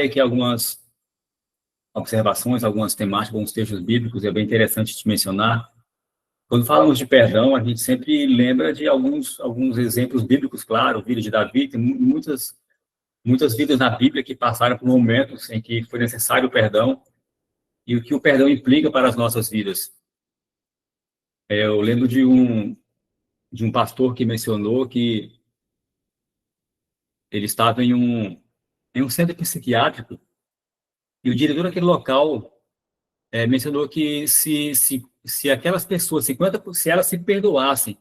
aqui algumas observações, algumas temáticas, alguns textos bíblicos, é bem interessante te mencionar. Quando falamos de perdão, a gente sempre lembra de alguns exemplos bíblicos, claro, vida de Davi, tem muitas vidas na Bíblia que passaram por momentos em que foi necessário o perdão e o que o perdão implica para as nossas vidas. Eu lembro de um pastor que mencionou que ele estava em um centro psiquiátrico e o diretor daquele local mencionou que se aquelas pessoas, se elas se perdoassem,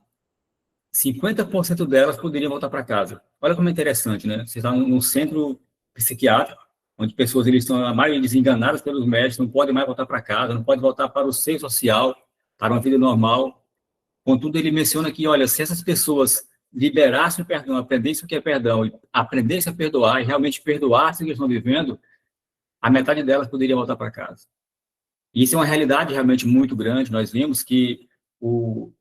50% delas poderiam voltar para casa. Olha como é interessante, né? Você está num centro psiquiátrico, onde pessoas eles estão, a maioria desenganadas pelos médicos, não podem mais voltar para casa, não podem voltar para o seio social, para uma vida normal. Contudo, ele menciona que, olha, se essas pessoas liberassem o perdão, aprendessem o que é perdão, e aprendessem a perdoar e realmente perdoassem o que eles estão vivendo, a metade delas poderia voltar para casa. E isso é uma realidade realmente muito grande. Nós vimos que o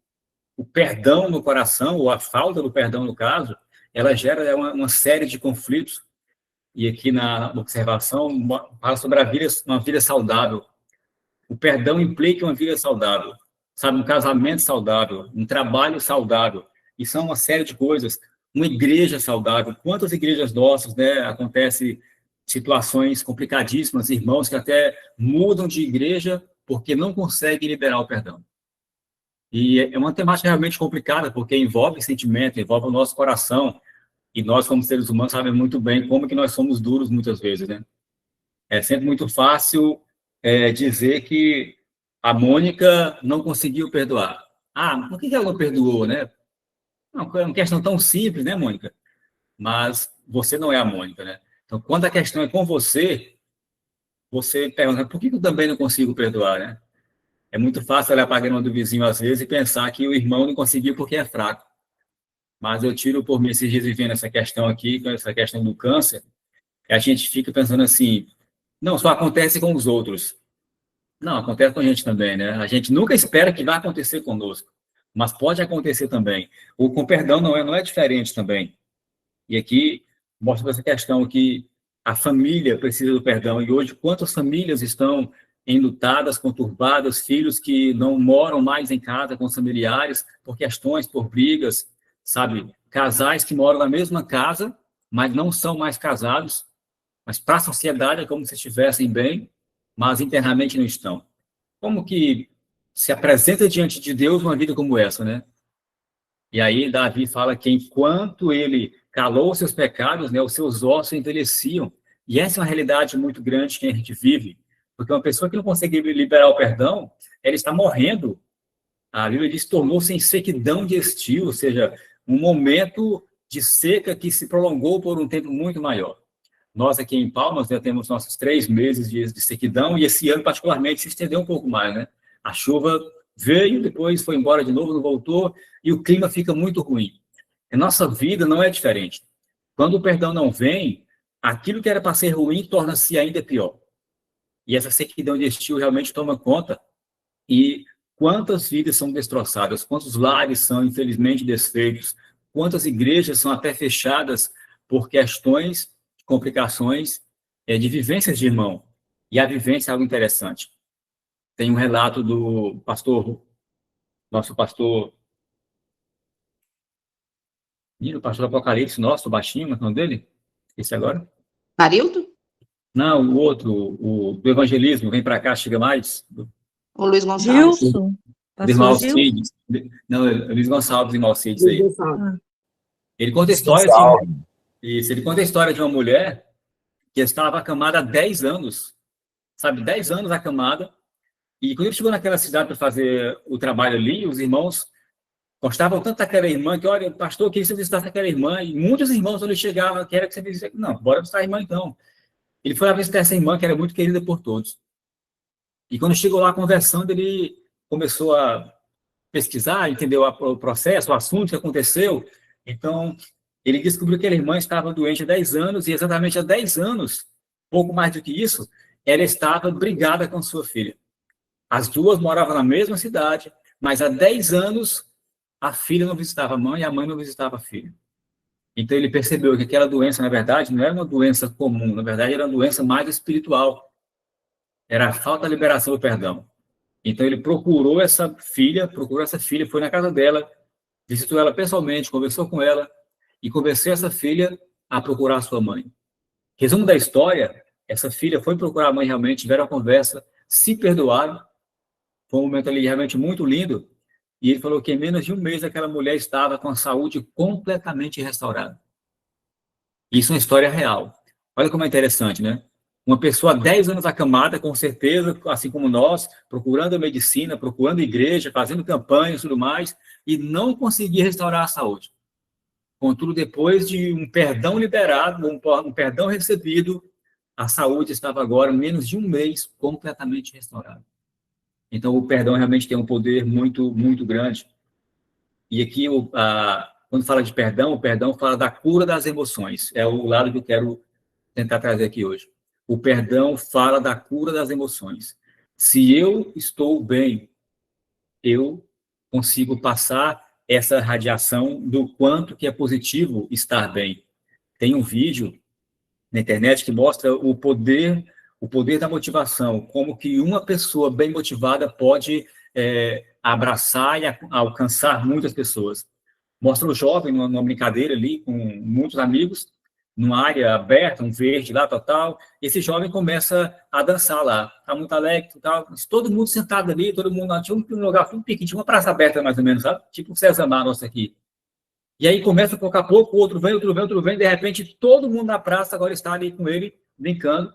perdão no coração, ou a falta do perdão, no caso, ela gera uma série de conflitos. E aqui na observação, fala sobre uma vida saudável. O perdão implica uma vida saudável, sabe? Um casamento saudável, um trabalho saudável. E são uma série de coisas. Uma igreja saudável. Quantas igrejas nossas, né, acontece situações complicadíssimas, irmãos que até mudam de igreja porque não conseguem liberar o perdão. E é uma temática realmente complicada, porque envolve sentimento, envolve o nosso coração, e nós, como seres humanos, sabemos muito bem como que nós somos duros muitas vezes, né? É sempre muito fácil dizer que a Mônica não conseguiu perdoar. Ah, por que ela não perdoou, né? Não, é uma questão tão simples, né, Mônica? Mas você não é a Mônica, né? Então, quando a questão é com você, você pergunta, por que eu também não consigo perdoar, né? É muito fácil olhar para a grama do vizinho, às vezes, e pensar que o irmão não conseguiu porque é fraco. Mas eu tiro por mim esses dias vivendo essa questão aqui, essa questão do câncer, e a gente fica pensando assim, não, só acontece com os outros. Não, acontece com a gente também, né? A gente nunca espera que vai acontecer conosco, mas pode acontecer também. O com perdão não é diferente também. E aqui mostra essa questão que a família precisa do perdão. E hoje, quantas famílias estão enlutadas, conturbadas, filhos que não moram mais em casa com os familiares por questões, por brigas, sabe? Casais que moram na mesma casa, mas não são mais casados, mas para a sociedade é como se estivessem bem, mas internamente não estão. Como que se apresenta diante de Deus uma vida como essa, né? E aí Davi fala que enquanto ele calou os seus pecados, né, os seus ossos envelheciam. E essa é uma realidade muito grande que a gente vive, porque uma pessoa que não consegue liberar o perdão, ela está morrendo. A Bíblia diz que tornou-se em sequidão de estio, ou seja, um momento de seca que se prolongou por um tempo muito maior. Nós aqui em Palmas, né, temos nossos 3 meses de sequidão, e esse ano particularmente se estendeu um pouco mais, né? A chuva veio, depois foi embora de novo, não voltou, e o clima fica muito ruim. A nossa vida não é diferente. Quando o perdão não vem, aquilo que era para ser ruim torna-se ainda pior. E essa sequidão de estio realmente toma conta. E quantas vidas são destroçadas, quantos lares são, infelizmente, desfeitos, quantas igrejas são até fechadas por questões, complicações de vivências de irmão. E a vivência é algo interessante. Tem um relato do pastor, nosso pastor, o pastor do Apocalipse, nosso, o baixinho, mas não dele? Esse agora? Marildo? Não, o outro, o do evangelismo, vem para cá, chega mais. O Luiz Gonçalves? Gilson. Irmão Alcides. Não, Luiz Gonçalves, irmão Alcides aí. Ele conta a história ele conta a história de uma mulher que estava acamada há 10 anos, sabe, 10 anos acamada, e quando ele chegou naquela cidade para fazer o trabalho ali, os irmãos gostavam tanto daquela irmã que, olha, pastor, eu queria que você visitasse aquela irmã, e muitos irmãos, quando ele chegava, querem que você visite, não, bora visitar a irmã então. Ele foi lá visitar essa irmã, que era muito querida por todos. E quando chegou lá conversando, ele começou a pesquisar, entendeu o processo, o assunto que aconteceu. Então, ele descobriu que a irmã estava doente há 10 anos, e exatamente há 10 anos, pouco mais do que isso, ela estava brigada com sua filha. As duas moravam na mesma cidade, mas há 10 anos a filha não visitava a mãe e a mãe não visitava a filha. Então ele percebeu que aquela doença, na verdade, não era uma doença comum, na verdade era uma doença mais espiritual. Era a falta de liberação do perdão. Então ele procurou essa filha, foi na casa dela, visitou ela pessoalmente, conversou com ela e convenceu essa filha a procurar a sua mãe. Resumo da história, essa filha foi procurar a mãe realmente, tiveram a conversa, se perdoaram, foi um momento ali realmente muito lindo, e ele falou que em menos de um mês aquela mulher estava com a saúde completamente restaurada. Isso é uma história real. Olha como é interessante, né? Uma pessoa há 10 anos acamada, com certeza, assim como nós, procurando a medicina, procurando a igreja, fazendo campanhas e tudo mais, e não conseguia restaurar a saúde. Contudo, depois de um perdão liberado, um perdão recebido, a saúde estava agora, menos de um mês, completamente restaurada. Então, o perdão realmente tem um poder muito, muito grande. E aqui, quando fala de perdão, o perdão fala da cura das emoções. É o lado que eu quero tentar trazer aqui hoje. O perdão fala da cura das emoções. Se eu estou bem, eu consigo passar essa radiação do quanto que é positivo estar bem. Tem um vídeo na internet que mostra o poder da motivação, como que uma pessoa bem motivada pode abraçar e alcançar muitas pessoas. Mostra o jovem numa brincadeira ali com muitos amigos, numa área aberta, um verde lá, total. Esse jovem começa a dançar lá, tá muito alegre, tal. Todo mundo sentado ali, todo mundo tinha um lugar, um pique, tinha uma praça aberta mais ou menos, sabe? Tipo o César Mar, nosso aqui. E aí começa a pouco a pouco, o outro vem, outro vem, outro vem, de repente todo mundo na praça agora está ali com ele, brincando,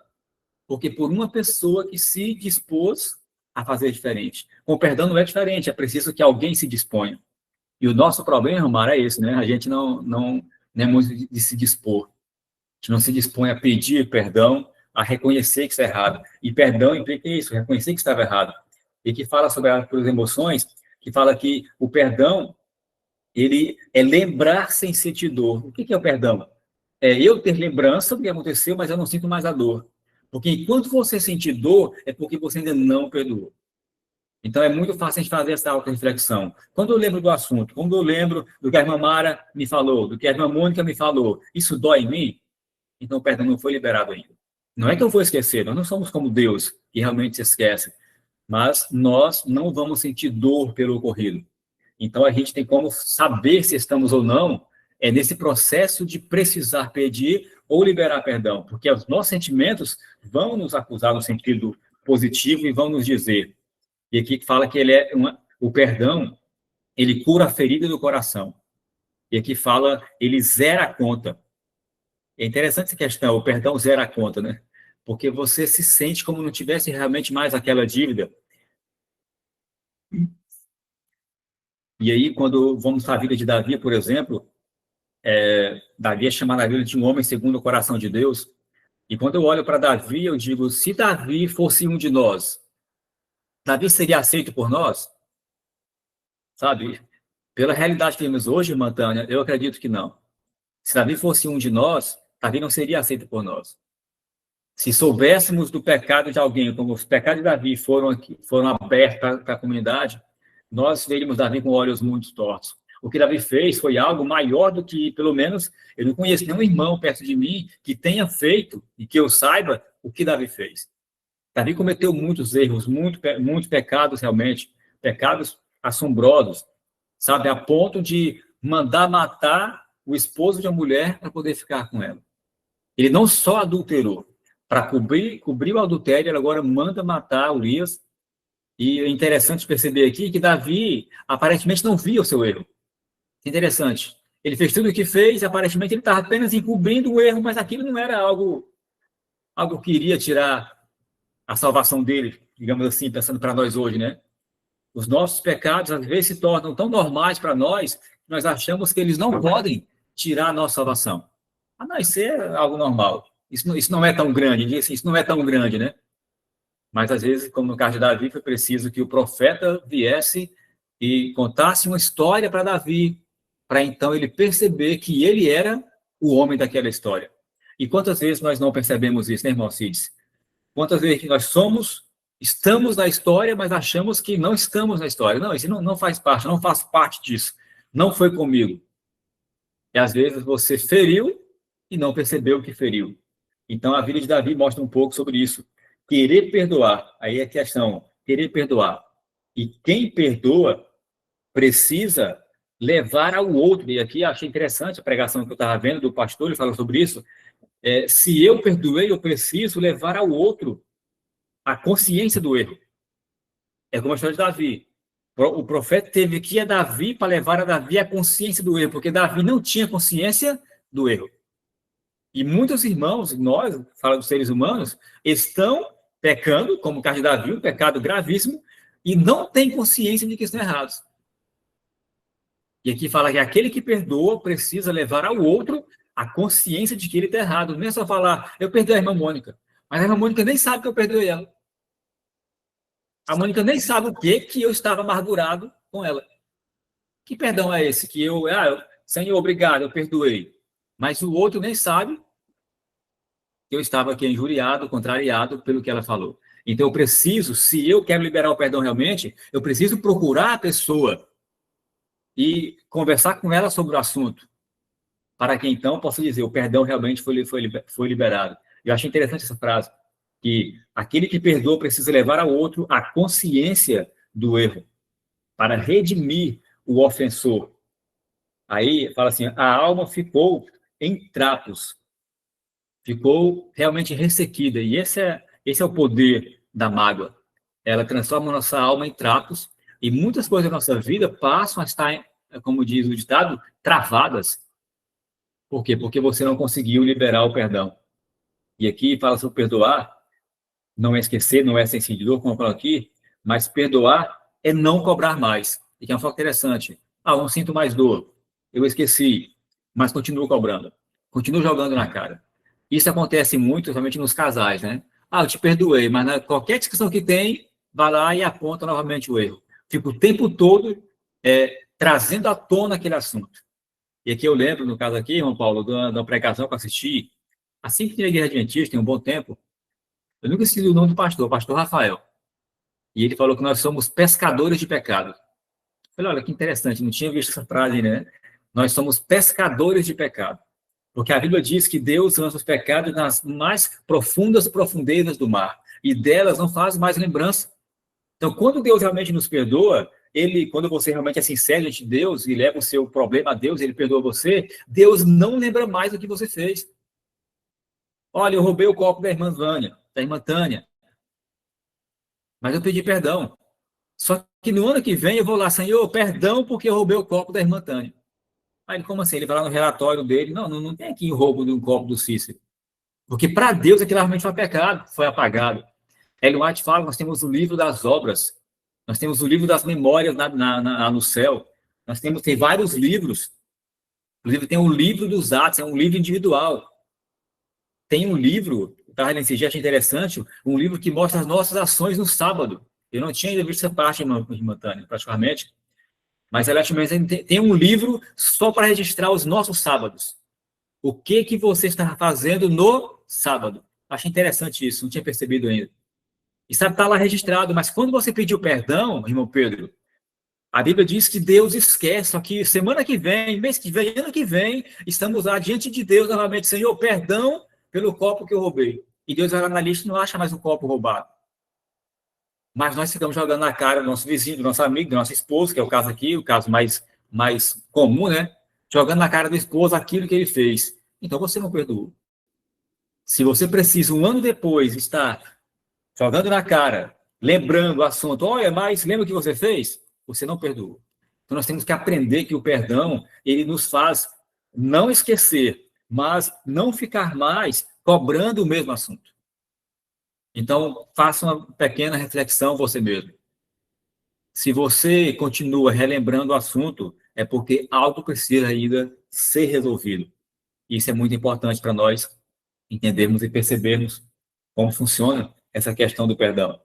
porque por uma pessoa que se dispôs a fazer diferente. Com o perdão não é diferente, é preciso que alguém se disponha. E o nosso problema, Mar, é esse, né? A gente não é muito de se dispor. A gente não se dispõe a pedir perdão, a reconhecer que está errado. E perdão implica isso, reconhecer que estava errado. E que fala sobre as emoções, que fala que o perdão, ele é lembrar sem sentir dor. O que é o perdão? É eu ter lembrança do que aconteceu, mas eu não sinto mais a dor. Porque enquanto você sentir dor, é porque você ainda não perdoou. Então, é muito fácil a gente fazer essa auto-reflexão. Quando eu lembro do assunto, quando eu lembro do que a irmã Mara me falou, do que a irmã Mônica me falou, isso dói em mim? Então, o perdão não foi liberado ainda. Não é que eu vou esquecer, nós não somos como Deus, que realmente se esquece, mas nós não vamos sentir dor pelo ocorrido. Então, a gente tem como saber se estamos ou não, é nesse processo de precisar pedir ou liberar perdão, porque os nossos sentimentos vão nos acusar no sentido positivo e vão nos dizer. E aqui fala que o perdão, ele cura a ferida do coração. E aqui fala, ele zera a conta. É interessante essa questão, o perdão zera a conta, né? Porque você se sente como não tivesse realmente mais aquela dívida. E aí, quando vamos para a vida de Davi, por exemplo, Davi é chamado na Bíblia de um homem segundo o coração de Deus. E quando eu olho para Davi, eu digo, se Davi fosse um de nós, Davi seria aceito por nós? Sabe? Pela realidade que temos hoje, irmã Tânia, eu acredito que não. Se Davi fosse um de nós, Davi não seria aceito por nós. Se soubéssemos do pecado de alguém, como os pecados de Davi foram abertos para a comunidade, nós veríamos Davi com olhos muito tortos. O que Davi fez foi algo maior do que, pelo menos, eu não conheço nenhum irmão perto de mim que tenha feito, e que eu saiba, o que Davi fez. Davi cometeu muitos erros, muitos pecados realmente, pecados assombrosos, sabe, a ponto de mandar matar o esposo de uma mulher para poder ficar com ela. Ele não só adulterou, para cobrir o adultério, ele agora manda matar Urias. E é interessante perceber aqui que Davi aparentemente não via o seu erro. Interessante. Ele fez tudo o que fez, e aparentemente ele estava apenas encobrindo o erro, mas aquilo não era algo que iria tirar a salvação dele, digamos assim, pensando para nós hoje, né? Os nossos pecados, às vezes, se tornam tão normais para nós, que nós achamos que eles não podem tirar a nossa salvação. Ah, não, isso é algo normal. Isso não é tão grande, isso não é tão grande, né? Mas, às vezes, como no caso de Davi, foi preciso que o profeta viesse e contasse uma história para Davi, para então ele perceber que ele era o homem daquela história. E quantas vezes nós não percebemos isso, né, irmão Cides? Quantas vezes nós estamos na história, mas achamos que não estamos na história. Não, isso não faz parte, não faz parte disso. Não foi comigo. E às vezes você feriu e não percebeu que feriu. Então a vida de Davi mostra um pouco sobre isso. Querer perdoar, aí é a questão, querer perdoar. E quem perdoa precisa levar ao outro. E aqui achei interessante a pregação que eu estava vendo do pastor, ele falou sobre isso. Se eu perdoei, eu preciso levar ao outro a consciência do erro. É como a história de Davi. O profeta teve que ir a Davi para levar a Davi a consciência do erro, porque Davi não tinha consciência do erro. E muitos irmãos, nós, falando dos seres humanos, estão pecando, como o caso de Davi, um pecado gravíssimo, e não têm consciência de que estão errados. E aqui fala que aquele que perdoa precisa levar ao outro a consciência de que ele está errado. Não é só falar, eu perdoei a irmã Mônica, mas a irmã Mônica nem sabe que eu perdoei ela. A Mônica nem sabe o que eu estava amargurado com ela. Que perdão é esse? Que Senhor, obrigado, eu perdoei. Mas o outro nem sabe que eu estava aqui injuriado, contrariado pelo que ela falou. Então eu preciso, se eu quero liberar o perdão realmente, eu preciso procurar a pessoa e conversar com ela sobre o assunto, para que então possa dizer, o perdão realmente foi liberado. Eu achei interessante essa frase, que aquele que perdoa precisa levar ao outro a consciência do erro, para redimir o ofensor. Aí fala assim, a alma ficou em trapos, ficou realmente ressequida, e esse é o poder da mágoa. Ela transforma a nossa alma em trapos, e muitas coisas da nossa vida passam a estar, como diz o ditado, travadas. Por quê? Porque você não conseguiu liberar o perdão. E aqui fala sobre perdoar, não é esquecer, não é sentir de dor, como eu falo aqui, mas perdoar é não cobrar mais. E que é um fato interessante. Não sinto mais dor. Eu esqueci, mas continuo cobrando. Continuo jogando na cara. Isso acontece muito, somente nos casais, né? Eu te perdoei, mas qualquer discussão que tem, vai lá e aponta novamente o erro. Fico o tempo todo trazendo à tona aquele assunto. E aqui eu lembro, no caso aqui, irmão Paulo, de uma pregação que eu assisti, assim que tinha a Igreja Adventista, tem um bom tempo, eu nunca esqueci o nome do pastor, o pastor Rafael. E ele falou que nós somos pescadores de pecado. Eu falei, olha, que interessante, não tinha visto essa frase, né? Nós somos pescadores de pecado. Porque a Bíblia diz que Deus lança os pecados nas mais profundas profundezas do mar. E delas não faz mais lembrança. Então, quando Deus realmente nos perdoa, quando você realmente é sincero diante de Deus e leva o seu problema a Deus, ele perdoa você, Deus não lembra mais do que você fez. Olha, eu roubei o copo da irmã Vânia, da irmã Tânia. Mas eu pedi perdão. Só que no ano que vem eu vou lá, Senhor, perdão porque eu roubei o copo da irmã Tânia. Aí como assim? Ele vai lá no relatório dele, não tem aqui o roubo de um copo do Cícero. Porque para Deus aquilo realmente foi pecado, foi apagado. Ellen White fala, nós temos o livro das obras, nós temos o livro das memórias no céu, tem vários livros. Inclusive tem o livro dos atos, é um livro individual. Tem um livro, tá, nesse dia achei interessante, um livro que mostra as nossas ações no sábado. Eu não tinha ainda visto essa parte, irmã Tânia, praticamente. Mas ela tem um livro só para registrar os nossos sábados. O que você está fazendo no sábado? Achei interessante isso, não tinha percebido ainda. E sabe, está lá registrado, mas quando você pediu perdão, irmão Pedro, a Bíblia diz que Deus esquece, só que semana que vem, mês que vem, ano que vem, estamos lá diante de Deus novamente, Senhor, perdão pelo copo que eu roubei. E Deus vai lá na lista e não acha mais um copo roubado. Mas nós ficamos jogando na cara do nosso vizinho, do nosso amigo, do nosso esposo, que é o caso aqui, o caso mais comum, né? Jogando na cara do esposo aquilo que ele fez. Então você não perdoou. Se você precisa, um ano depois, estar jogando na cara, lembrando o assunto, olha, mas lembra o que você fez? Você não perdoou. Então nós temos que aprender que o perdão, ele nos faz não esquecer, mas não ficar mais cobrando o mesmo assunto. Então, faça uma pequena reflexão você mesmo. Se você continua relembrando o assunto, é porque algo precisa ainda ser resolvido. Isso é muito importante para nós entendermos e percebermos como funciona essa questão do perdão.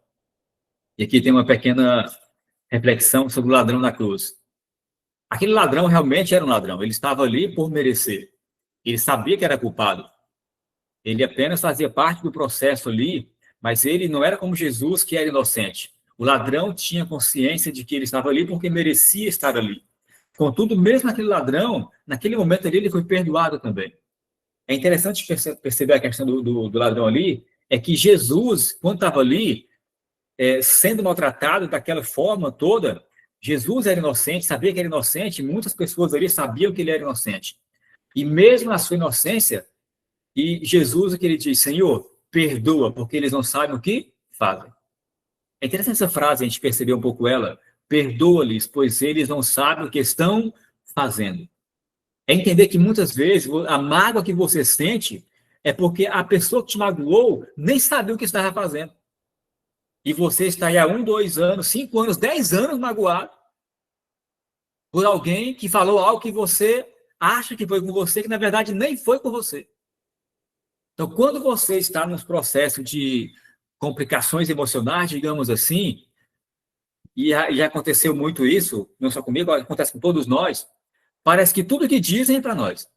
E aqui tem uma pequena reflexão sobre o ladrão da cruz. Aquele ladrão realmente era um ladrão. Ele estava ali por merecer. Ele sabia que era culpado. Ele apenas fazia parte do processo ali, mas ele não era como Jesus, que era inocente. O ladrão tinha consciência de que ele estava ali porque merecia estar ali. Contudo, mesmo aquele ladrão, naquele momento ali, ele foi perdoado também. É interessante perceber a questão do ladrão ali, é que Jesus, quando estava ali, sendo maltratado daquela forma toda, Jesus era inocente, sabia que era inocente, muitas pessoas ali sabiam que ele era inocente. E mesmo na sua inocência, e Jesus, o que ele diz, Senhor, perdoa, porque eles não sabem o que fazem. É interessante essa frase, a gente perceber um pouco ela, perdoa-lhes, pois eles não sabem o que estão fazendo. É entender que muitas vezes a mágoa que você sente é porque a pessoa que te magoou nem sabia o que estava fazendo. E você está aí há 1, 2 anos, 5 anos, 10 anos magoado por alguém que falou algo que você acha que foi com você, que na verdade nem foi com você. Então, quando você está num processo de complicações emocionais, digamos assim, e já aconteceu muito isso, não só comigo, acontece com todos nós, parece que tudo que dizem é para nós.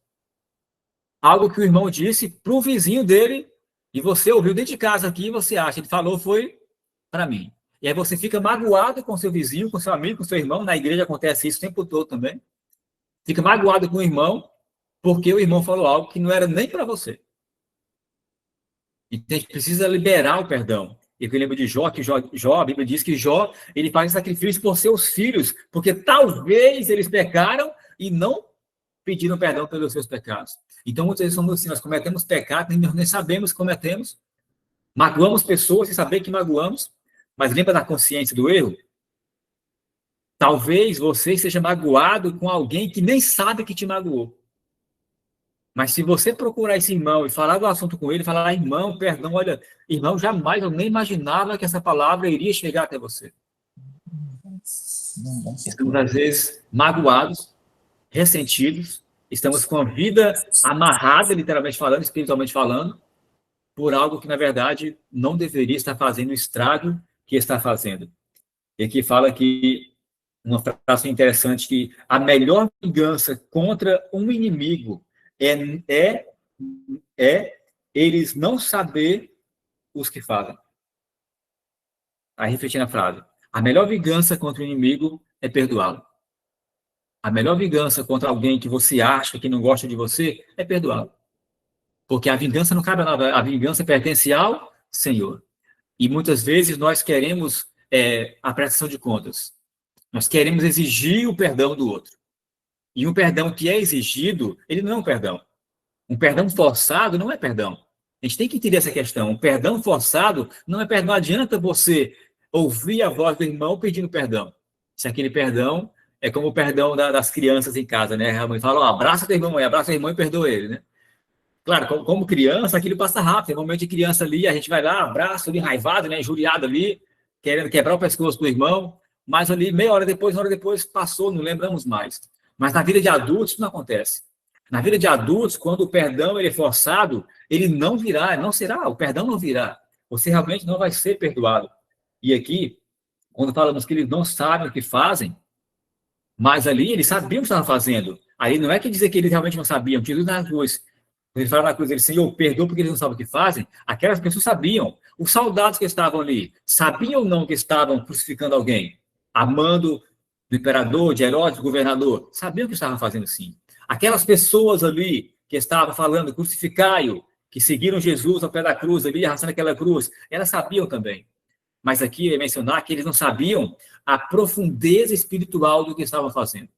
Algo que o irmão disse para o vizinho dele, e você ouviu dentro de casa aqui, e você acha, ele falou, foi para mim. E aí você fica magoado com seu vizinho, com seu amigo, com seu irmão, na igreja acontece isso o tempo todo também. Fica magoado com o irmão, porque o irmão falou algo que não era nem para você. Então a gente precisa liberar o perdão. Eu lembro de Jó, que Jó, a Bíblia diz que Jó, ele faz sacrifício por seus filhos, porque talvez eles pecaram e não pediram perdão pelos seus pecados. Então, muitas vezes somos assim, nós cometemos pecados, nem sabemos que cometemos, magoamos pessoas sem saber que magoamos, mas lembra da consciência do erro? Talvez você seja magoado com alguém que nem sabe que te magoou. Mas se você procurar esse irmão e falar do assunto com ele, falar, irmão, perdão, olha, irmão, jamais eu nem imaginava que essa palavra iria chegar até você. Estamos, às vezes, magoados, ressentidos, estamos com a vida amarrada, literalmente falando, espiritualmente falando, por algo que, na verdade, não deveria estar fazendo o estrago que está fazendo. E aqui fala que, uma frase interessante, que a melhor vingança contra um inimigo é eles não saber os que fazem. Aí, refletindo a frase. A melhor vingança contra o inimigo é perdoá-lo. A melhor vingança contra alguém que você acha que não gosta de você é perdoá-lo. Porque a vingança não cabe a nada. A vingança pertence ao Senhor. E muitas vezes nós queremos a prestação de contas. Nós queremos exigir o perdão do outro. E um perdão que é exigido, ele não é um perdão. Um perdão forçado não é perdão. A gente tem que entender essa questão. Um perdão forçado não é perdão. Não adianta você ouvir a voz do irmão pedindo perdão. Se aquele perdão é como o perdão das crianças em casa, né? A mãe fala, ó, abraça teu irmão, abraça o irmão e perdoa ele, né? Claro, como criança, aquilo passa rápido. Tem um momento de criança ali, a gente vai lá, abraço ali, raivado, né? Injuriado ali, querendo quebrar o pescoço do irmão. Mas ali, meia hora depois, uma hora depois, passou, não lembramos mais. Mas na vida de adultos, isso não acontece. Na vida de adultos, quando o perdão ele é forçado, ele não virá, não será, o perdão não virá. Você realmente não vai ser perdoado. E aqui, quando falamos que eles não sabem o que fazem, mas ali eles sabiam o que estavam fazendo. Aí não é que dizer que eles realmente não sabiam. Jesus na cruz, quando ele fala na cruz, ele, Senhor, perdoa porque eles não sabem o que fazem. Aquelas pessoas sabiam. Os soldados que estavam ali, sabiam ou não que estavam crucificando alguém? Amando do imperador, de Herodes, do governador. Sabiam o que estavam fazendo, sim. Aquelas pessoas ali que estavam falando, crucificai-o, que seguiram Jesus ao pé da cruz, ali arrastando aquela cruz, elas sabiam também. Mas aqui é mencionar que eles não sabiam a profundeza espiritual do que estavam fazendo.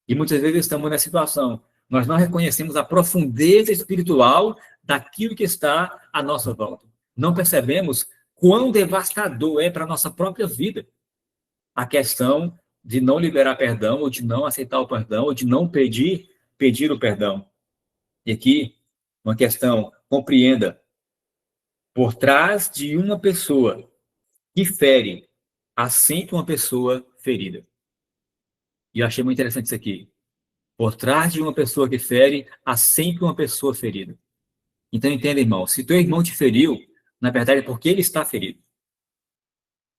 E muitas vezes estamos nessa situação. Nós não reconhecemos a profundeza espiritual daquilo que está à nossa volta. Não percebemos quão devastador é para a nossa própria vida a questão de não liberar perdão, ou de não aceitar o perdão, ou de não pedir o perdão. E aqui, uma questão, compreenda, por trás de uma pessoa que fere, há sempre uma pessoa ferida. E eu achei muito interessante isso aqui. Por trás de uma pessoa que fere, há sempre uma pessoa ferida. Então, entenda, irmão, se teu irmão te feriu, na verdade é porque ele está ferido.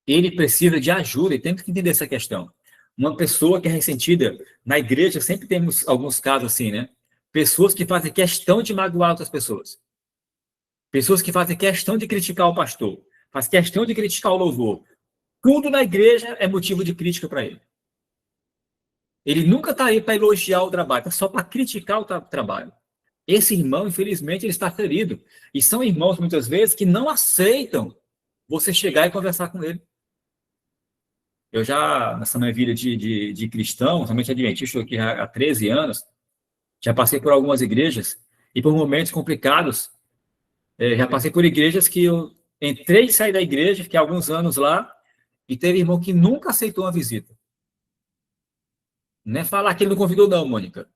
Ele precisa de ajuda, e temos que entender essa questão. Uma pessoa que é ressentida, na igreja sempre temos alguns casos assim, né? Pessoas que fazem questão de magoar outras pessoas. Pessoas que fazem questão de criticar o pastor. Faz questão de criticar o louvor. Tudo na igreja é motivo de crítica para ele. Ele nunca está aí para elogiar o trabalho, está só para criticar o trabalho. Esse irmão, infelizmente, ele está ferido. E são irmãos, muitas vezes, que não aceitam você chegar e conversar com ele. Eu já, nessa minha vida de cristão, somente adventista, estou aqui há 13 anos, já passei por algumas igrejas e por momentos complicados. Já passei por igrejas que eu entrei e saí da igreja, fiquei alguns anos lá, e teve irmão que nunca aceitou uma visita. Não é falar que ele não convidou, não, Mônica.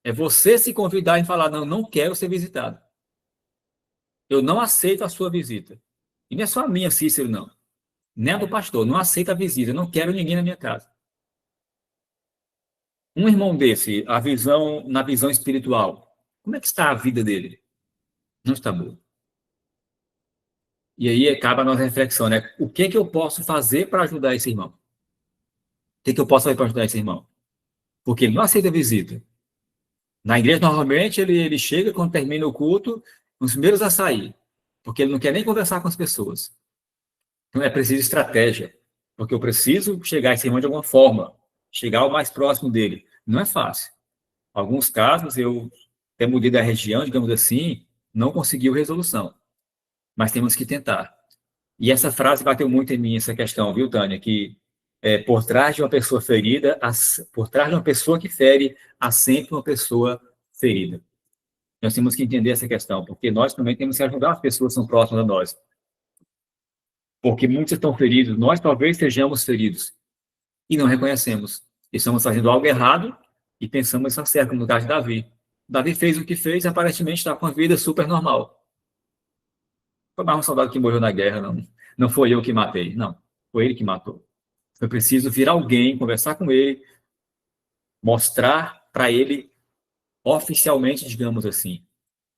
É você se convidar e falar, não, não quero ser visitado. Eu não aceito a sua visita. E não é só a minha, Cícero, não. Nem a do pastor. Não aceita a visita. Eu não quero ninguém na minha casa. Um irmão desse, na visão espiritual, como é que está a vida dele? Não está boa. E aí acaba a nossa reflexão, né? O que eu posso fazer para ajudar esse irmão? O que eu posso fazer para ajudar esse irmão? Porque ele não aceita a visita. Na igreja, normalmente, ele chega quando termina o culto, os primeiros a sair, porque ele não quer nem conversar com as pessoas. Então, é preciso estratégia, porque eu preciso chegar a esse irmão de alguma forma, chegar ao mais próximo dele. Não é fácil. Em alguns casos, eu, até mudei da região, digamos assim, não conseguiu resolução. Mas temos que tentar. E essa frase bateu muito em mim, essa questão, viu, Tânia? Que por trás de uma pessoa ferida, por trás de uma pessoa que fere, há sempre uma pessoa ferida. Nós temos que entender essa questão, porque nós também temos que ajudar as pessoas que são próximas a nós. Porque muitos estão feridos, nós talvez sejamos feridos, e não reconhecemos. Estamos fazendo algo errado e pensamos estar certo, no caso de Davi. Davi fez o que fez e aparentemente está com a vida super normal. Foi mais um soldado que morreu na guerra, não. Não foi eu que matei, não. Foi ele que matou. Foi preciso vir alguém, conversar com ele, mostrar para ele oficialmente, digamos assim.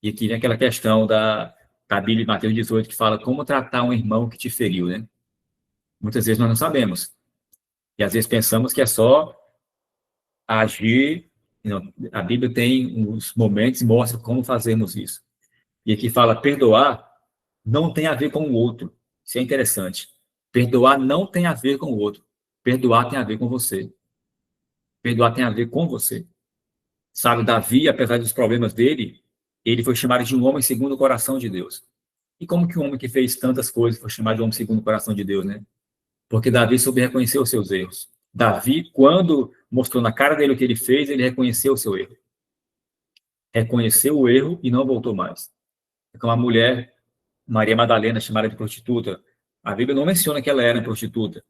E aqui vem aquela questão da Bíblia de Mateus 18, que fala como tratar um irmão que te feriu, né? Muitas vezes nós não sabemos. E às vezes pensamos que é só agir. Não, a Bíblia tem uns momentos e mostra como fazemos isso. E aqui fala perdoar não tem a ver com o outro. Isso é interessante. Perdoar não tem a ver com o outro. Perdoar tem a ver com você. Perdoar tem a ver com você. Sabe, Davi, apesar dos problemas dele, ele foi chamado de um homem segundo o coração de Deus. E como que um homem que fez tantas coisas foi chamado de homem segundo o coração de Deus, né? Porque Davi soube reconhecer os seus erros. Davi, quando mostrou na cara dele o que ele fez, ele reconheceu o seu erro. Reconheceu o erro e não voltou mais. É como a mulher, Maria Madalena, chamada de prostituta. A Bíblia não menciona que ela era prostituta.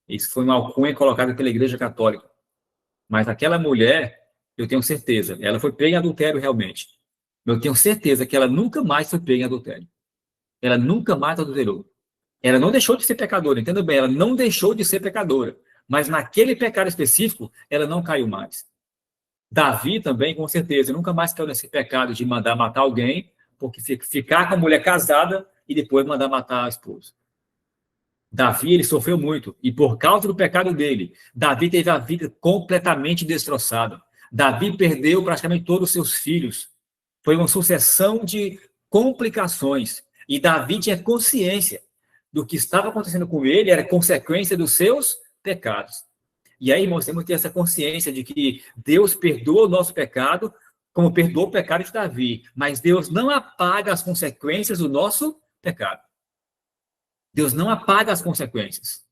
Isso foi uma alcunha colocada pela Igreja Católica. Mas aquela mulher, eu tenho certeza, ela foi pega em adultério realmente. Eu tenho certeza que ela nunca mais foi pega em adultério. Ela nunca mais adulterou. Ela não deixou de ser pecadora, entenda bem, ela não deixou de ser pecadora. Mas naquele pecado específico, ela não caiu mais. Davi também, com certeza, nunca mais caiu nesse pecado de mandar matar alguém, porque ficar com a mulher casada e depois mandar matar a esposa. Davi, ele sofreu muito, e por causa do pecado dele, Davi teve a vida completamente destroçada. Davi perdeu praticamente todos os seus filhos. Foi uma sucessão de complicações, e Davi tinha consciência do que estava acontecendo com ele, era consequência dos seus pecados. E aí, irmãos, temos que ter essa consciência de que Deus perdoa o nosso pecado, como perdoou o pecado de Davi, mas Deus não apaga as consequências do nosso pecado. Deus não apaga as consequências.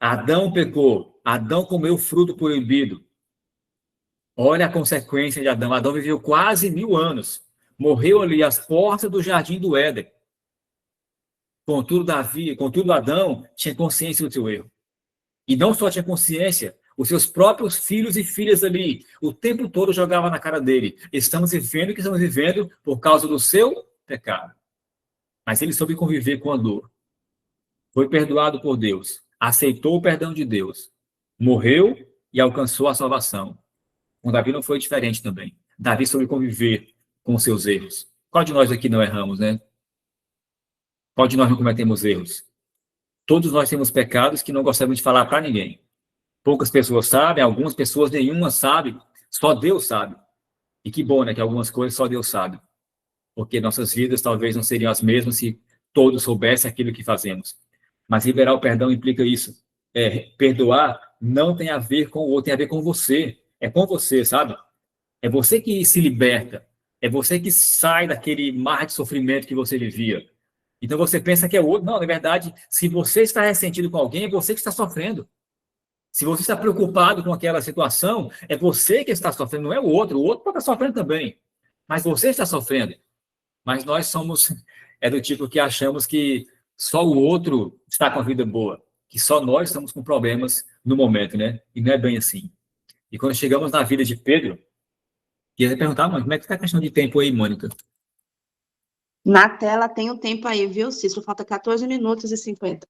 Adão pecou. Adão comeu fruto proibido. Olha a consequência de Adão. Adão viveu quase 1000 anos. Morreu ali às portas do jardim do Éden. Contudo, Adão tinha consciência do seu erro. E não só tinha consciência, os seus próprios filhos e filhas ali, o tempo todo jogavam na cara dele. Estamos vivendo o que estamos vivendo por causa do seu pecado. Mas ele soube conviver com a dor. Foi perdoado por Deus. Aceitou o perdão de Deus. Morreu e alcançou a salvação. Com Davi não foi diferente também. Davi soube conviver com os seus erros. Qual de nós aqui não erramos, né? Qual de nós não cometemos erros? Todos nós temos pecados que não gostamos de falar para ninguém. Poucas pessoas sabem, algumas pessoas nenhuma sabe. Só Deus sabe. E que bom, né? Que algumas coisas só Deus sabe. Porque nossas vidas talvez não seriam as mesmas se todos soubessem aquilo que fazemos. Mas liberar o perdão implica isso. Perdoar não tem a ver com o outro, tem a ver com você. É com você, sabe? É você que se liberta. É você que sai daquele mar de sofrimento que você vivia. Então você pensa que é o outro. Não, na verdade, se você está ressentido com alguém, é você que está sofrendo. Se você está preocupado com aquela situação, é você que está sofrendo, não é o outro. O outro pode estar sofrendo também. Mas você está sofrendo. Mas nós somos do tipo que achamos que só o outro está com a vida boa, que só nós estamos com problemas no momento, né? E não é bem assim. E quando chegamos na vida de Pedro, queria perguntar, mãe, como é que está a questão de tempo aí, Mônica? Na tela tem o tempo aí, viu, Cícero? Falta 14 minutos e 50.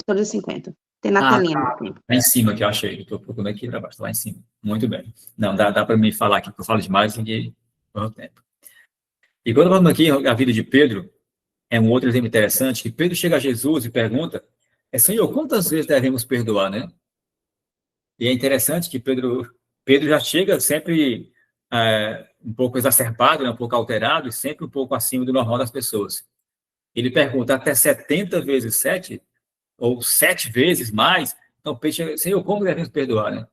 14 e 50. Tem na Ah, telinha o tempo. lá em cima que eu achei. Estou procurando aqui para baixo, lá em cima. Muito bem. Não, dá para me falar aqui, porque eu falo demais e o tempo. E quando falamos aqui a vida de Pedro, é um outro exemplo interessante, que Pedro chega a Jesus e pergunta, Senhor, quantas vezes devemos perdoar, né? E é interessante que Pedro já chega sempre um pouco exacerbado, né, um pouco alterado, e sempre um pouco acima do normal das pessoas. Ele pergunta até 70 vezes 7, ou 7 vezes mais. Então, Pedro chega, Senhor, como devemos perdoar, né?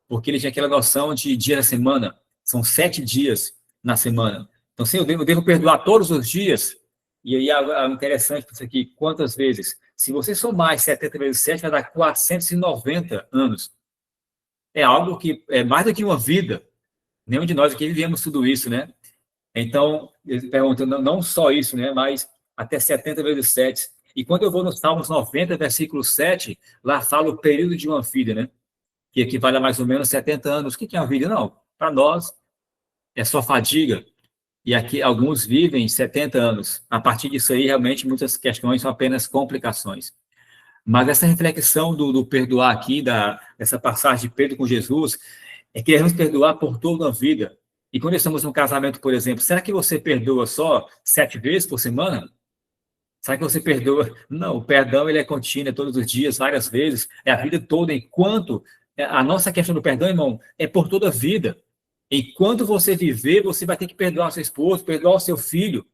Porque ele tinha aquela noção de dia da semana, são 7 dias na semana. Então, Senhor, eu devo perdoar todos os dias. E aí é interessante isso aqui, quantas vezes? Se você somar 70 vezes 7, vai dar 490 anos. É algo que é mais do que uma vida. Nenhum de nós aqui vivemos tudo isso, né? Então, ele pergunta não só isso, né? Mas até 70 vezes 7. E quando eu vou no Salmos 90, versículo 7, lá fala o período de uma vida, né? Que equivale a mais ou menos 70 anos. O que é uma vida? Não. Para nós, é só fadiga. E aqui alguns vivem 70 anos. A partir disso aí, realmente, muitas questões são apenas complicações. Mas essa reflexão do perdoar aqui, dessa passagem de Pedro com Jesus, é que devemos perdoar por toda a vida. E quando estamos num casamento, por exemplo, será que você perdoa só 7 vezes por semana? Será que você perdoa? Não, o perdão ele é contínuo, é todos os dias, várias vezes, é a vida toda. Enquanto a nossa questão do perdão, irmão, é por toda a vida. Enquanto você viver, você vai ter que perdoar seu esposo, perdoar o seu filho.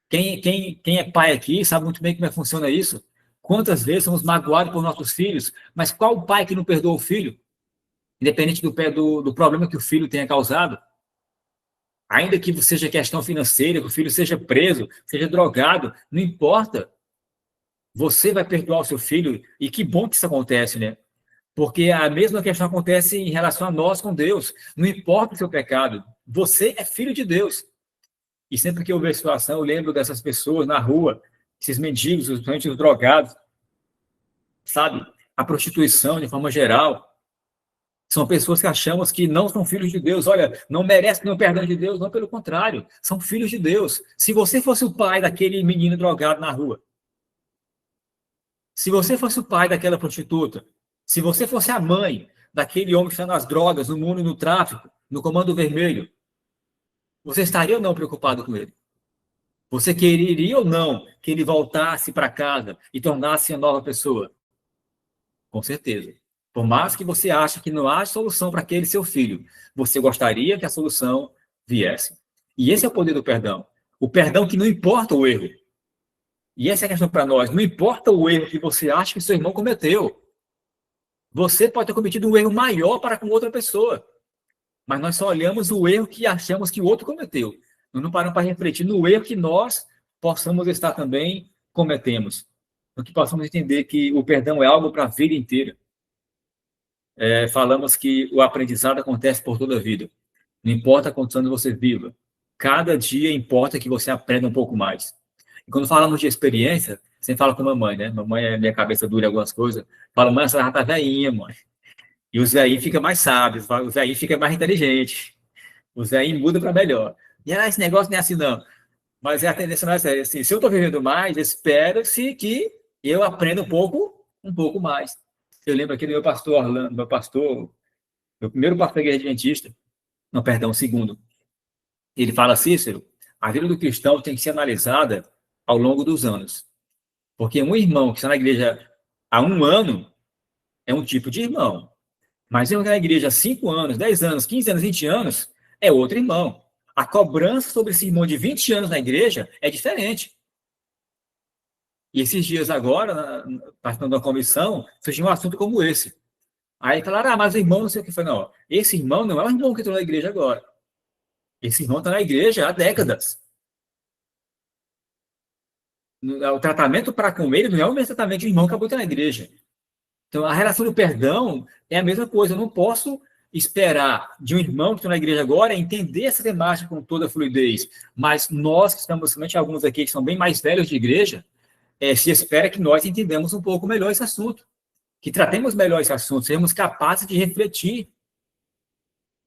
Quem é pai aqui sabe muito bem como é que funciona isso. Quantas vezes somos magoados por nossos filhos, mas qual o pai que não perdoa o filho? Independente do problema que o filho tenha causado. Ainda que seja questão financeira, que o filho seja preso, seja drogado, não importa. Você vai perdoar o seu filho, e que bom que isso acontece, né? Porque a mesma questão acontece em relação a nós com Deus. Não importa o seu pecado, você é filho de Deus. E sempre que eu vejo a situação, eu lembro dessas pessoas na rua, esses mendigos, principalmente os drogados, sabe? A prostituição, de forma geral. São pessoas que achamos que não são filhos de Deus. Olha, não merecem nenhum perdão de Deus. Não, pelo contrário. São filhos de Deus. Se você fosse o pai daquele menino drogado na rua, se você fosse o pai daquela prostituta, se você fosse a mãe daquele homem que está nas drogas, no mundo, no tráfico, no comando vermelho, você estaria ou não preocupado com ele? Você quereria ou não que ele voltasse para casa e tornasse uma nova pessoa? Com certeza. Por mais que você ache que não há solução para aquele seu filho, você gostaria que a solução viesse. E esse é o poder do perdão. O perdão que não importa o erro. E essa é a questão para nós. Não importa o erro que você acha que seu irmão cometeu. Você pode ter cometido um erro maior para com outra pessoa. Mas nós só olhamos o erro que achamos que o outro cometeu. Nós não paramos para refletir no erro que nós possamos estar também cometemos. Para que possamos entender que o perdão é algo para a vida inteira. Falamos que o aprendizado acontece por toda a vida. Não importa quantos anos você viva. Cada dia importa que você aprenda um pouco mais. E quando falamos de experiência, você fala com a mamãe, né? Mamãe é minha cabeça dura em algumas coisas. Fala, mãe, essa já tá velhinha, mãe. E os velhinhos ficam mais sábios, os velhinhos ficam mais inteligentes. Os velhinhos mudam para melhor. E esse negócio não é assim, não. Mas a tendência não é assim. Se eu estou vivendo mais, espera-se que eu aprenda um pouco mais. Eu lembro aqui do meu pastor Orlando, meu primeiro pastor da igreja adventista, não, perdão, o segundo. Ele fala, Cícero, a vida do cristão tem que ser analisada ao longo dos anos. Porque um irmão que está na igreja há 1 ano é um tipo de irmão. Mas um que está na igreja há 5 anos, 10 anos, 15 anos, 20 anos, é outro irmão. A cobrança sobre esse irmão de 20 anos na igreja é diferente. E esses dias agora, participando da comissão, surgiu um assunto como esse. Aí falaram, mas o irmão não sei o que foi. Não, esse irmão não é o irmão que entrou na igreja agora. Esse irmão está na igreja há décadas. O tratamento para com ele não é o mesmo tratamento que o irmão que acabou de estar na igreja. Então, a relação do perdão é a mesma coisa. Eu não posso esperar de um irmão que está na igreja agora entender essa temática com toda a fluidez. Mas nós, que estamos, somente alguns aqui que são bem mais velhos de igreja, se espera que nós entendamos um pouco melhor esse assunto. Que tratemos melhor esse assunto, sejamos capazes de refletir.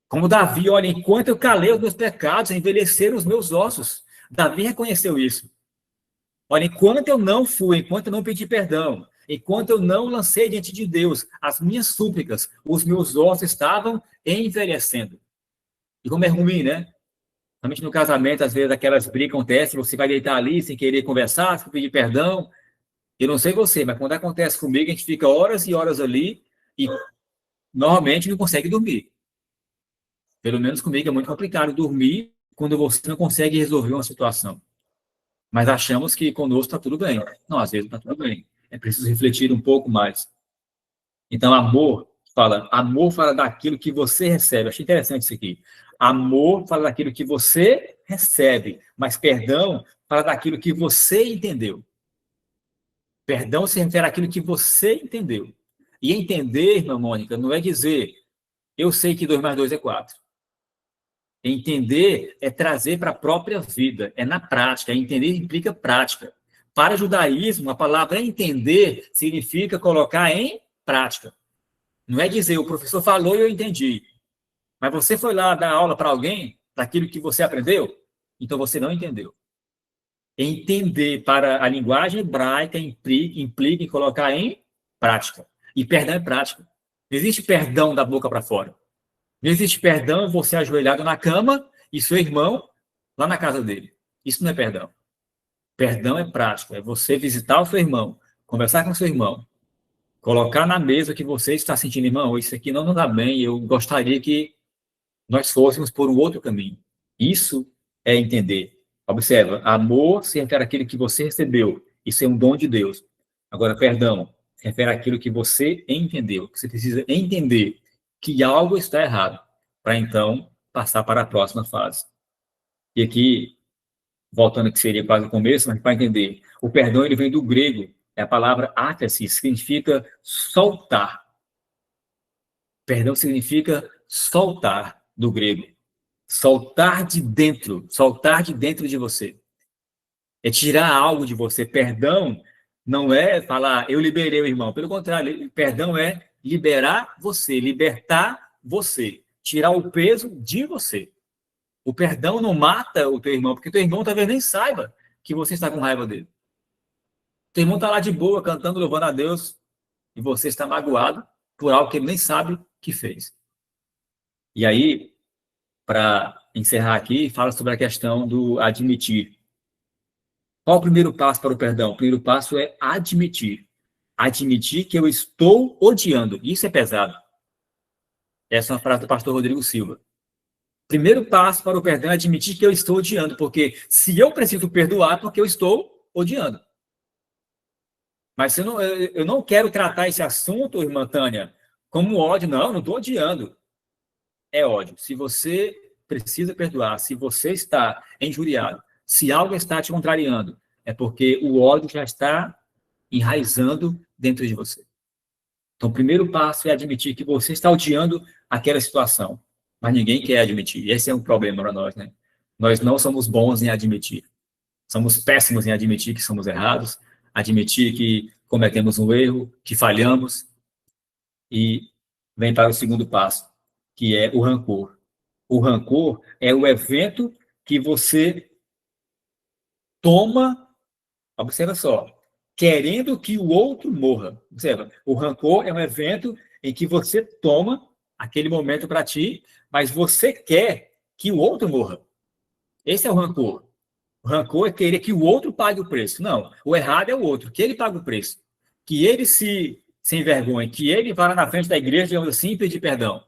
Como Davi, olha, enquanto eu calei os meus pecados, envelheceram os meus ossos. Davi reconheceu isso. Olha, enquanto eu não fui, enquanto eu não pedi perdão, enquanto eu não lancei diante de Deus as minhas súplicas, os meus ossos estavam envelhecendo. E como é ruim, né? Principalmente no casamento, às vezes aquelas brigas acontecem, você vai deitar ali sem querer conversar, sem pedir perdão. Eu não sei você, mas quando acontece comigo, a gente fica horas e horas ali e normalmente não consegue dormir. Pelo menos comigo é muito complicado dormir quando você não consegue resolver uma situação. Mas achamos que conosco está tudo bem. Não, às vezes não está tudo bem. É preciso refletir um pouco mais. Então, amor fala daquilo que você recebe. Achei interessante isso aqui. Amor fala daquilo que você recebe, mas perdão fala daquilo que você entendeu. Perdão se refere àquilo que você entendeu. E entender, irmã Mônica, não é dizer, eu sei que 2 mais 2 é 4. Entender é trazer para a própria vida, é na prática. Entender implica prática. Para o judaísmo, a palavra entender significa colocar em prática. Não é dizer, o professor falou e eu entendi. Mas você foi lá dar aula para alguém daquilo que você aprendeu? Então você não entendeu. Entender para a linguagem hebraica implica em colocar em prática. E perdão é prática. Não existe perdão da boca para fora. Não existe perdão você ajoelhado na cama e seu irmão lá na casa dele. Isso não é perdão. Perdão é prático. É você visitar o seu irmão, conversar com o seu irmão, colocar na mesa que você está sentindo, irmão, isso aqui não dá bem, eu gostaria que nós fôssemos por um outro caminho. Isso é entender. Observa, amor se refere àquilo que você recebeu. Isso é um dom de Deus. Agora, perdão se refere àquilo que você entendeu. Você precisa entender que algo está errado para, então, passar para a próxima fase. E aqui, voltando que seria quase o começo, mas para entender, o perdão ele vem do grego, é a palavra átasis, significa soltar. Perdão significa soltar, do grego. Soltar de dentro de você. É tirar algo de você. Perdão não é falar, eu liberei o irmão. Pelo contrário, perdão é liberar você, libertar você, tirar o peso de você. O perdão não mata o teu irmão, porque teu irmão talvez nem saiba que você está com raiva dele. Teu irmão está lá de boa, cantando, louvando a Deus, e você está magoado por algo que ele nem sabe que fez. E aí, para encerrar aqui, fala sobre a questão do admitir. Qual o primeiro passo para o perdão? O primeiro passo é admitir. Admitir que eu estou odiando. Isso é pesado. Essa é uma frase do pastor Rodrigo Silva. Primeiro passo para o perdão é admitir que eu estou odiando, porque se eu preciso perdoar, é porque eu estou odiando. Mas eu não quero tratar esse assunto, irmã Tânia, como ódio. Não estou odiando. É ódio. Se você precisa perdoar, se você está injuriado, se algo está te contrariando, é porque o ódio já está enraizando dentro de você. Então, o primeiro passo é admitir que você está odiando aquela situação, mas ninguém quer admitir. Esse é um problema para nós, né? Nós não somos bons em admitir. Somos péssimos em admitir que somos errados, admitir que cometemos um erro, que falhamos, e vem para o segundo passo, que é o rancor. O rancor é o evento que você toma, observa só, querendo que o outro morra. Observa, o rancor é um evento em que você toma aquele momento para ti, mas você quer que o outro morra. Esse é o rancor. O rancor é querer que o outro pague o preço. Não, o errado é o outro, que ele pague o preço. Que ele se envergonhe, que ele vá na frente da igreja, digamos assim, e pedir perdão.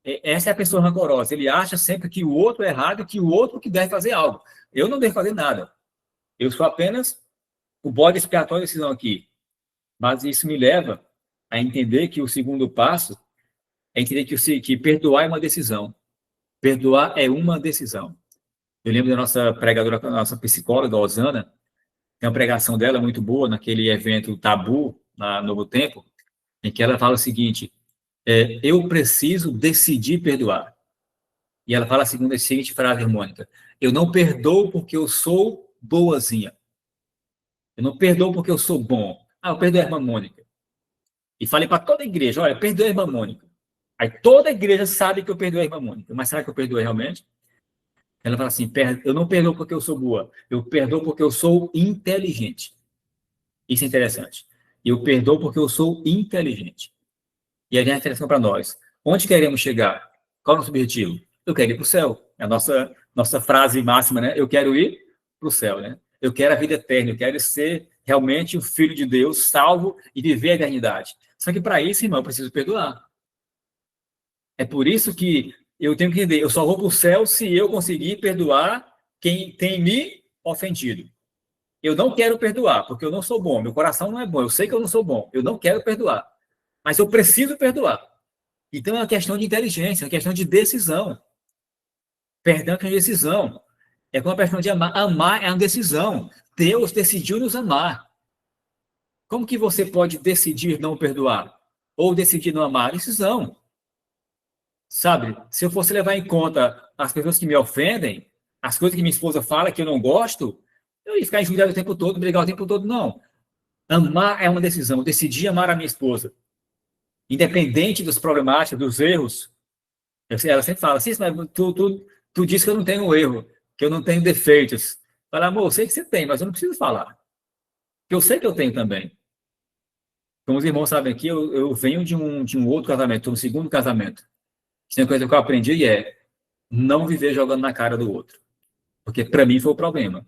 Essa é a pessoa rancorosa. Ele acha sempre que o outro é errado, que o outro que deve fazer algo. Eu não devo fazer nada. Eu sou apenas o bode expiatório da decisão aqui. Mas isso me leva a entender que o segundo passo é entender que perdoar é uma decisão. Perdoar é uma decisão. Eu lembro da nossa pregadora, da nossa psicóloga, Osana, tem uma pregação dela muito boa naquele evento Tabu, na Novo Tempo, em que ela fala o seguinte, eu preciso decidir perdoar. E ela fala a seguinte frase harmônica, eu não perdoo porque eu sou boazinha. Eu não perdoo porque eu sou bom. Eu perdoo a irmã Mônica. E falei para toda a igreja, olha, perdoe a irmã Mônica. Aí toda a igreja sabe que eu perdoei a irmã Mônica. Mas será que eu perdoei realmente? Ela fala assim, eu não perdoo porque eu sou boa. Eu perdoo porque eu sou inteligente. Isso é interessante. Eu perdoo porque eu sou inteligente. E aí vem a reflexão para nós. Onde queremos chegar? Qual é o nosso objetivo? Eu quero ir para o céu. É a nossa frase máxima, né? Eu quero ir para o céu, né? Eu quero a vida eterna. Eu quero ser realmente o Filho de Deus, salvo e viver a eternidade. Só que para isso, irmão, eu preciso perdoar. É por isso que eu tenho que entender. Eu só vou para o céu se eu conseguir perdoar quem tem me ofendido. Eu não quero perdoar, porque eu não sou bom. Meu coração não é bom. Eu sei que eu não sou bom. Eu não quero perdoar. Mas eu preciso perdoar. Então é uma questão de inteligência, é uma questão de decisão. Perdão é uma decisão. É como a questão de amar. Amar é uma decisão. Deus decidiu nos amar. Como que você pode decidir não perdoar? Ou decidir não amar? Decisão. Sabe? Se eu fosse levar em conta as pessoas que me ofendem, as coisas que minha esposa fala que eu não gosto, eu ia ficar injuriado o tempo todo, brigar o tempo todo. Não. Amar é uma decisão. Eu decidi amar a minha esposa. Independente dos problemáticos, dos erros. Ela sempre fala, assim, mas tu disse que eu não tenho erro, que eu não tenho defeitos. Fala, amor, eu sei que você tem, mas eu não preciso falar. Porque eu sei que eu tenho também. Como os irmãos sabem aqui, eu venho de um outro casamento, um segundo casamento. Tem uma coisa que eu aprendi e é não viver jogando na cara do outro. Porque para mim foi o problema.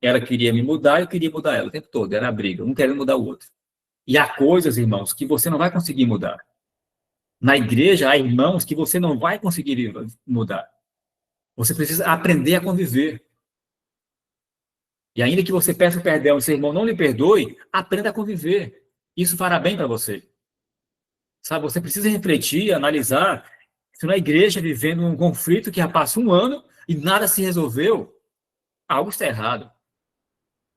Ela queria me mudar, eu queria mudar ela o tempo todo. Era a briga, um querendo mudar o outro. E há coisas, irmãos, que você não vai conseguir mudar. Na igreja, há irmãos que você não vai conseguir mudar. Você precisa aprender a conviver. E ainda que você peça perdão e seu irmão não lhe perdoe, aprenda a conviver. Isso fará bem para você. Sabe, você precisa refletir, analisar. Se na igreja vivendo um conflito que já passa um ano e nada se resolveu, algo está errado.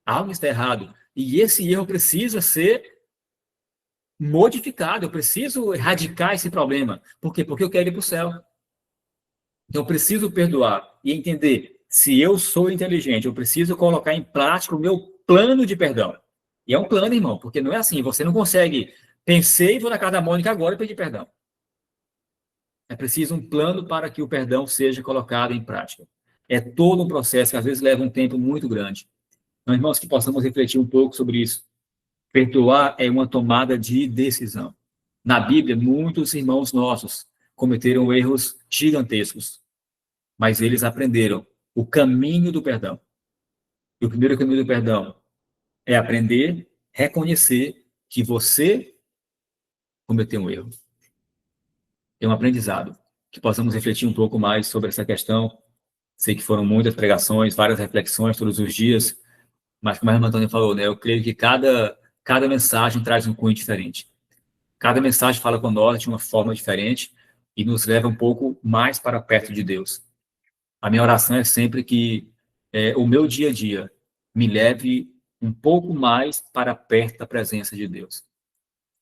Algo está errado. E esse erro precisa ser modificado. Eu preciso erradicar esse problema. Por quê? Porque eu quero ir para o céu. Então, eu preciso perdoar e entender. Se eu sou inteligente, eu preciso colocar em prática o meu plano de perdão. E é um plano, irmão, porque não é assim. Você não consegue. Pensei e vou na casa da Mônica agora e pedir perdão. É preciso um plano para que o perdão seja colocado em prática. É todo um processo que às vezes leva um tempo muito grande. Então, irmãos, que possamos refletir um pouco sobre isso. Perdoar é uma tomada de decisão. Na Bíblia, muitos irmãos nossos cometeram erros gigantescos, mas eles aprenderam o caminho do perdão. E o primeiro caminho do perdão é aprender, reconhecer que você cometeu um erro. É um aprendizado. Que possamos refletir um pouco mais sobre essa questão. Sei que foram muitas pregações, várias reflexões todos os dias, mas como a irmã Antônia falou, né, eu creio que cada mensagem traz um cunho diferente. Cada mensagem fala com nós de uma forma diferente e nos leva um pouco mais para perto de Deus. A minha oração é sempre que o meu dia a dia me leve um pouco mais para perto da presença de Deus.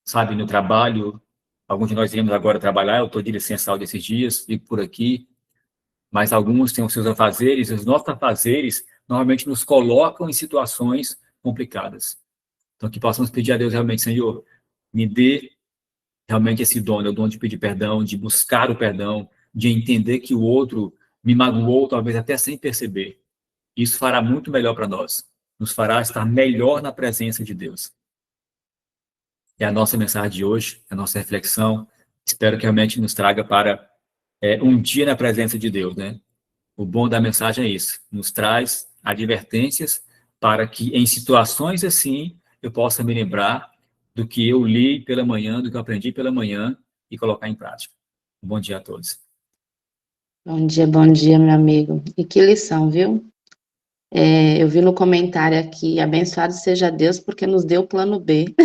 Sabe, no trabalho, alguns de nós iremos agora trabalhar, eu estou de licença desses dias, fico por aqui, mas alguns têm os seus afazeres, os nossos afazeres normalmente nos colocam em situações complicadas. Então, que possamos pedir a Deus realmente, Senhor, me dê realmente esse dom, o dom de pedir perdão, de buscar o perdão, de entender que o outro me magoou, talvez até sem perceber. Isso fará muito melhor para nós. Nos fará estar melhor na presença de Deus. É a nossa mensagem de hoje, a nossa reflexão. Espero que realmente nos traga para um dia na presença de Deus, né? O bom da mensagem é isso. Nos traz advertências para que em situações assim eu possa me lembrar do que eu li pela manhã, do que eu aprendi pela manhã e colocar em prática. Um bom dia a todos. Bom dia, meu amigo. E que lição, viu? Eu vi no comentário aqui, abençoado seja Deus porque nos deu o plano B.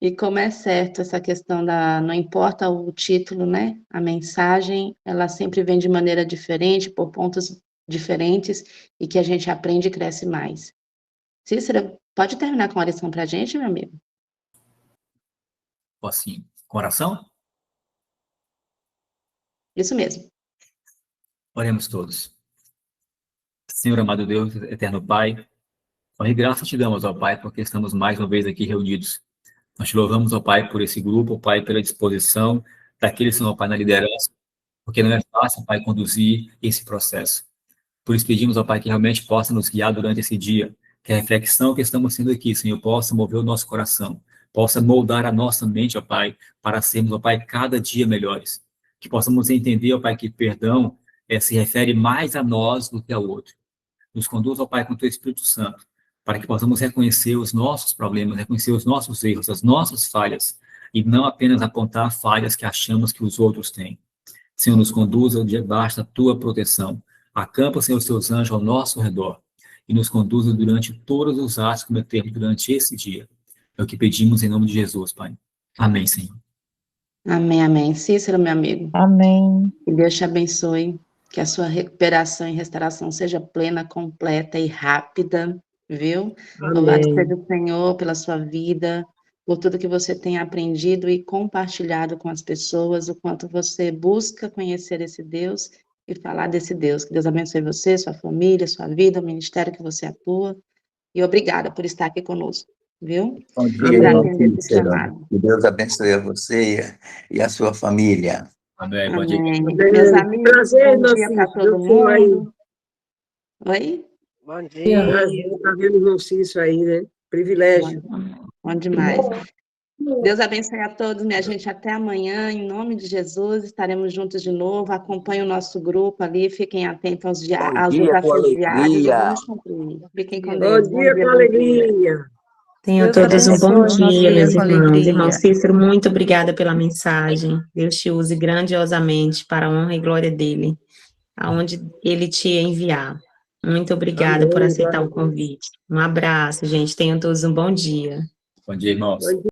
E como é certo essa questão não importa o título, né? A mensagem, ela sempre vem de maneira diferente, por pontos diferentes, e que a gente aprende e cresce mais. Cícera, pode terminar com a oração para a gente, meu amigo? Assim, coração, Isso mesmo. oremos todos. Senhor amado Deus, eterno Pai, honra e graça te damos, ó Pai, porque estamos mais uma vez aqui reunidos. Nós te louvamos, ó Pai, por esse grupo, ó Pai, pela disposição daqueles que são, ó Pai, na liderança, porque não é fácil, Pai, conduzir esse processo. Por isso pedimos, ó Pai, que realmente possa nos guiar durante esse dia, que a reflexão que estamos tendo aqui, Senhor, possa mover o nosso coração, possa moldar a nossa mente, ó Pai, para sermos, ó Pai, cada dia melhores. Que possamos entender, ó Pai, que perdão se refere mais a nós do que ao outro. Nos conduz, ó Pai, com o Teu Espírito Santo, para que possamos reconhecer os nossos problemas, reconhecer os nossos erros, as nossas falhas, e não apenas apontar falhas que achamos que os outros têm. Senhor, nos conduza debaixo da Tua proteção. Acampa, Senhor, os Teus anjos ao nosso redor e nos conduza durante todos os atos que cometemos durante esse dia. É o que pedimos em nome de Jesus, Pai. Amém, Senhor. Amém, amém. Cícero, meu amigo. Amém. Que Deus te abençoe, que a sua recuperação e restauração seja plena, completa e rápida, viu? Louvado seja o Senhor pela sua vida, por tudo que você tem aprendido e compartilhado com as pessoas, o quanto você busca conhecer esse Deus e falar desse Deus. Que Deus abençoe você, sua família, sua vida, o ministério que você atua. E obrigada por estar aqui conosco, viu? Bom E dia, por irmão atender esse Cícero. chamado. Que Deus abençoe a você e a sua família. Amém. Bom dia. Amém. Meus amigos, Prazer, bom dia para todo mundo. Oi? Bom dia. Prazer, tá vendo o Cícero aí, né? Privilégio. Bom demais. Deus abençoe a todos, minha gente. Até amanhã, em nome de Jesus. Estaremos juntos de novo. Acompanhe o nosso grupo ali. Fiquem atentos aos desafios diários. Vamos cumprir. Fiquem com Deus. Bom dia, com alegria. Tenham Deus todos um bom abençoe. dia, meus Com irmãos. alegria. Irmão Cícero, muito obrigada pela mensagem. Deus te use grandiosamente para a honra e glória dele, aonde ele te enviar. Muito obrigada por aceitar o convite. Um abraço, gente. Tenham todos um bom dia. Bom dia, irmãos. Bom dia.